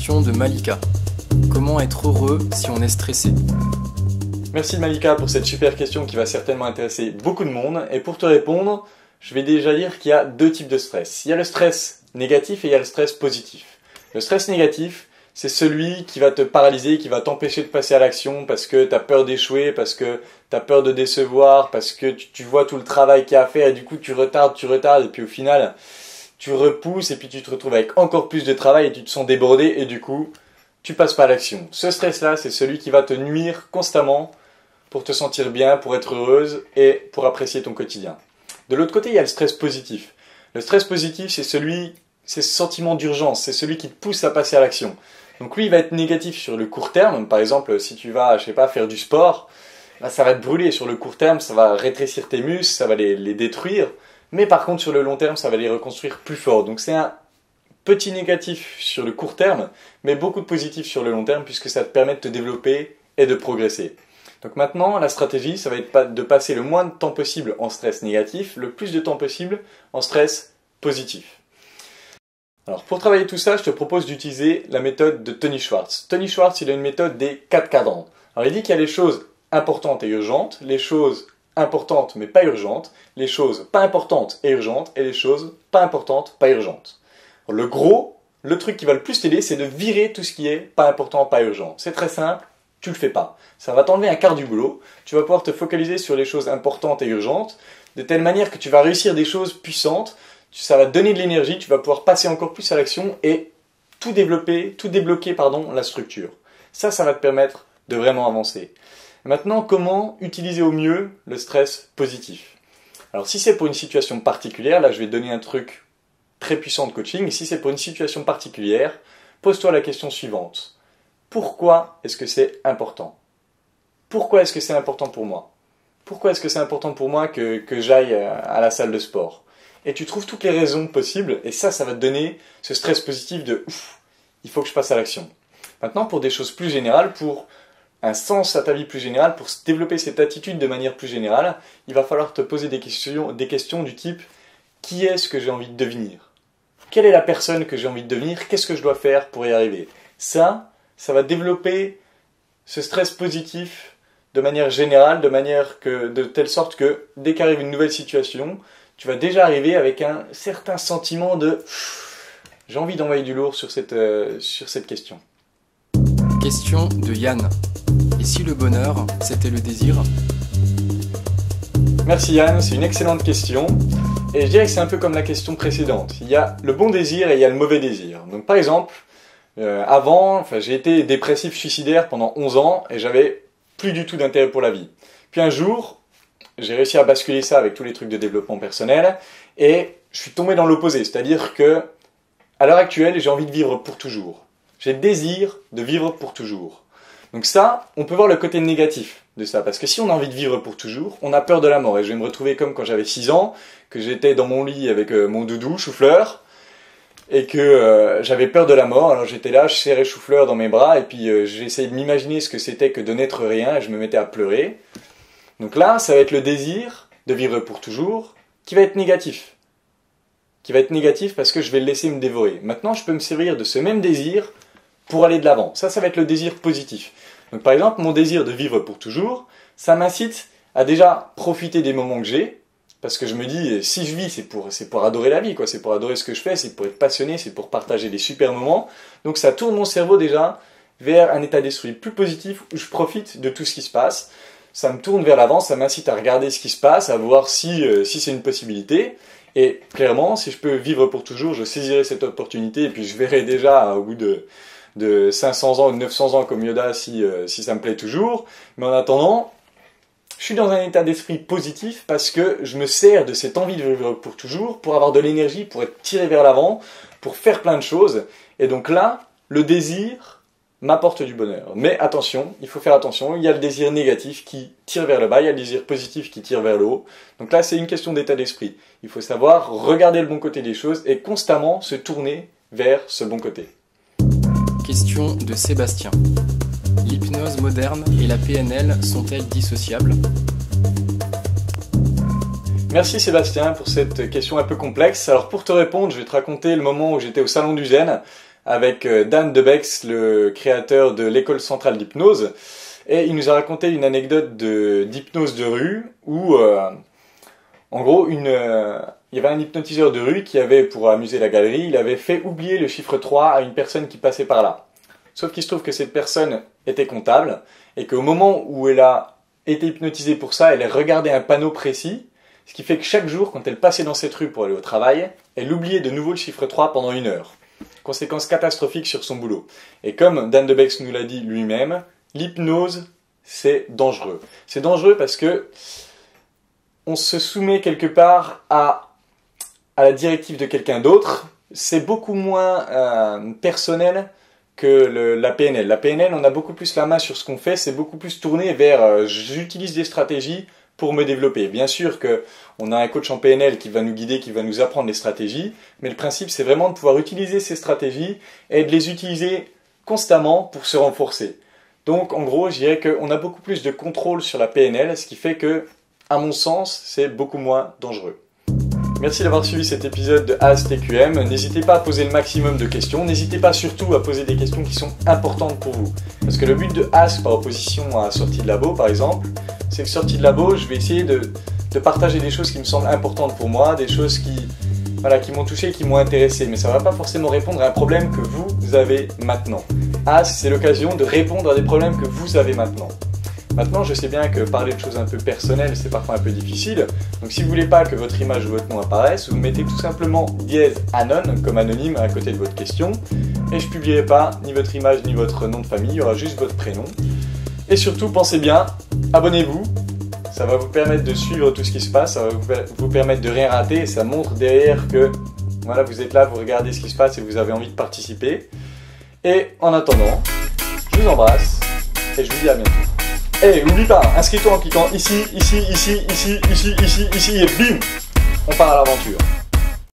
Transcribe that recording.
Question de Malika. Comment être heureux si on est stressé? Merci Malika pour cette super question qui va certainement intéresser beaucoup de monde. Et pour te répondre, je vais déjà dire qu'il y a deux types de stress. Il y a le stress négatif et il y a le stress positif. Le stress négatif, c'est celui qui va te paralyser, qui va t'empêcher de passer à l'action parce que tu as peur d'échouer, parce que tu as peur de décevoir, parce que tu vois tout le travail qu'il y a à faire et du coup tu retardes et puis au final tu repousses et puis tu te retrouves avec encore plus de travail et tu te sens débordé et du coup tu passes pas à l'action. Ce stress-là, c'est celui qui va te nuire constamment pour te sentir bien, pour être heureuse et pour apprécier ton quotidien. De l'autre côté, il y a le stress positif. Le stress positif, c'est ce sentiment d'urgence, c'est celui qui te pousse à passer à l'action. Donc lui, il va être négatif sur le court terme. Par exemple, si tu vas, faire du sport, là, ça va te brûler sur le court terme, ça va rétrécir tes muscles, ça va les détruire. Mais par contre, sur le long terme, ça va les reconstruire plus fort. Donc c'est un petit négatif sur le court terme, mais beaucoup de positif sur le long terme, puisque ça te permet de te développer et de progresser. Donc maintenant, la stratégie, ça va être de passer le moins de temps possible en stress négatif, le plus de temps possible en stress positif. Alors pour travailler tout ça, je te propose d'utiliser la méthode de Tony Schwartz. Tony Schwartz, il a une méthode des 4 cadrans. Alors il dit qu'il y a les choses importantes et urgentes, les choses importantes mais pas urgentes, les choses pas importantes et urgentes, et les choses pas importantes, pas urgentes. Alors, le truc qui va le plus t'aider, c'est de virer tout ce qui est pas important, pas urgent. C'est très simple, tu le fais pas. Ça va t'enlever un quart du boulot, tu vas pouvoir te focaliser sur les choses importantes et urgentes, de telle manière que tu vas réussir des choses puissantes, ça va te donner de l'énergie, tu vas pouvoir passer encore plus à l'action et tout débloquer la structure. Ça va te permettre de vraiment avancer. Maintenant, comment utiliser au mieux le stress positif? Alors si c'est pour une situation particulière, là je vais te donner un truc très puissant de coaching, et si c'est pour une situation particulière, pose-toi la question suivante. Pourquoi est-ce que c'est important? Pourquoi est-ce que c'est important pour moi? Pourquoi est-ce que c'est important pour moi que j'aille à la salle de sport? Et tu trouves toutes les raisons possibles, et ça va te donner ce stress positif de ouf, il faut que je passe à l'action. Maintenant, pour des choses plus générales, pour un sens à ta vie plus général, pour développer cette attitude de manière plus générale, il va falloir te poser des questions du type qui est-ce que j'ai envie de devenir? Quelle est la personne que j'ai envie de devenir? Qu'est-ce que je dois faire pour y arriver? Ça va développer ce stress positif de manière générale, de telle sorte que dès qu'arrive une nouvelle situation, tu vas déjà arriver avec un certain sentiment de « j'ai envie d'envoyer du lourd sur cette question ». Question de Yann. Et si le bonheur, c'était le désir? Merci Yann, c'est une excellente question. Et je dirais que c'est un peu comme la question précédente. Il y a le bon désir et il y a le mauvais désir. Donc par exemple, j'ai été dépressif suicidaire pendant 11 ans et j'avais plus du tout d'intérêt pour la vie. Puis un jour, j'ai réussi à basculer ça avec tous les trucs de développement personnel et je suis tombé dans l'opposé. C'est-à-dire que, à l'heure actuelle, j'ai envie de vivre pour toujours. J'ai le désir de vivre pour toujours. Donc ça, on peut voir le côté négatif de ça. Parce que si on a envie de vivre pour toujours, on a peur de la mort. Et je vais me retrouver comme quand j'avais 6 ans, que j'étais dans mon lit avec mon doudou, Chou-Fleur, et que j'avais peur de la mort. Alors j'étais là, je serrais Chou-Fleur dans mes bras, et puis j'essayais de m'imaginer ce que c'était que de n'être rien, et je me mettais à pleurer. Donc là, ça va être le désir de vivre pour toujours, qui va être négatif. Qui va être négatif parce que je vais le laisser me dévorer. Maintenant, je peux me servir de ce même désir pour aller de l'avant. Ça va être le désir positif. Donc par exemple, mon désir de vivre pour toujours, ça m'incite à déjà profiter des moments que j'ai, parce que je me dis, si je vis, c'est pour adorer la vie, quoi. C'est pour adorer ce que je fais, c'est pour être passionné, c'est pour partager des super moments. Donc ça tourne mon cerveau déjà vers un état d'esprit plus positif, où je profite de tout ce qui se passe. Ça me tourne vers l'avant, ça m'incite à regarder ce qui se passe, à voir si c'est une possibilité. Et clairement, si je peux vivre pour toujours, je saisirai cette opportunité, et puis je verrai déjà au bout de 500 ans ou 900 ans comme Yoda si ça me plaît toujours. Mais en attendant, je suis dans un état d'esprit positif parce que je me sers de cette envie de vivre pour toujours, pour avoir de l'énergie, pour être tiré vers l'avant, pour faire plein de choses. Et donc là, le désir m'apporte du bonheur. Mais attention, il faut faire attention, il y a le désir négatif qui tire vers le bas, il y a le désir positif qui tire vers le haut. Donc là, c'est une question d'état d'esprit. Il faut savoir regarder le bon côté des choses et constamment se tourner vers ce bon côté. Question de Sébastien. L'hypnose moderne et la PNL sont-elles dissociables? Merci Sébastien pour cette question un peu complexe. Alors pour te répondre, je vais te raconter le moment où j'étais au salon du Zen. avec Dan Debex, le créateur de l'école centrale d'hypnose. Et il nous a raconté une anecdote d'hypnose de rue où, en gros, il y avait un hypnotiseur de rue qui avait, pour amuser la galerie, il avait fait oublier le chiffre 3 à une personne qui passait par là. Sauf qu'il se trouve que cette personne était comptable et qu'au moment où elle a été hypnotisée pour ça, elle a regardé un panneau précis, ce qui fait que chaque jour, quand elle passait dans cette rue pour aller au travail, elle oubliait de nouveau le chiffre 3 pendant 1 heure. Conséquence catastrophique sur son boulot. Et comme Dan Debex nous l'a dit lui-même, l'hypnose, c'est dangereux. C'est dangereux parce que on se soumet quelque part à la directive de quelqu'un d'autre. C'est beaucoup moins personnel que la PNL. La PNL, on a beaucoup plus la main sur ce qu'on fait, c'est beaucoup plus tourné vers j'utilise des stratégies pour me développer. Bien sûr qu'on a un coach en PNL qui va nous guider, qui va nous apprendre les stratégies, mais le principe c'est vraiment de pouvoir utiliser ces stratégies et de les utiliser constamment pour se renforcer. Donc en gros, je dirais qu'on a beaucoup plus de contrôle sur la PNL, ce qui fait que, à mon sens, c'est beaucoup moins dangereux. Merci d'avoir suivi cet épisode de ASTQM. N'hésitez pas à poser le maximum de questions. N'hésitez pas surtout à poser des questions qui sont importantes pour vous. Parce que le but de Ask par opposition à Sortie de Labo, par exemple, c'est que Sortie de Labo, je vais essayer de partager des choses qui me semblent importantes pour moi, des choses qui m'ont touché, qui m'ont intéressé. Mais ça ne va pas forcément répondre à un problème que vous avez maintenant. Ask, c'est l'occasion de répondre à des problèmes que vous avez maintenant. Maintenant, je sais bien que parler de choses un peu personnelles, c'est parfois un peu difficile. Donc si vous voulez pas que votre image ou votre nom apparaisse, vous mettez tout simplement #anon comme anonyme à côté de votre question. Et je publierai pas ni votre image ni votre nom de famille, il y aura juste votre prénom. Et surtout, pensez bien, abonnez-vous. Ça va vous permettre de suivre tout ce qui se passe, ça va vous permettre de rien rater. Et ça montre derrière que voilà, vous êtes là, vous regardez ce qui se passe et vous avez envie de participer. Et en attendant, je vous embrasse et je vous dis à bientôt. Et n'oublie pas, inscris-toi en cliquant ici, et bim, on part à l'aventure.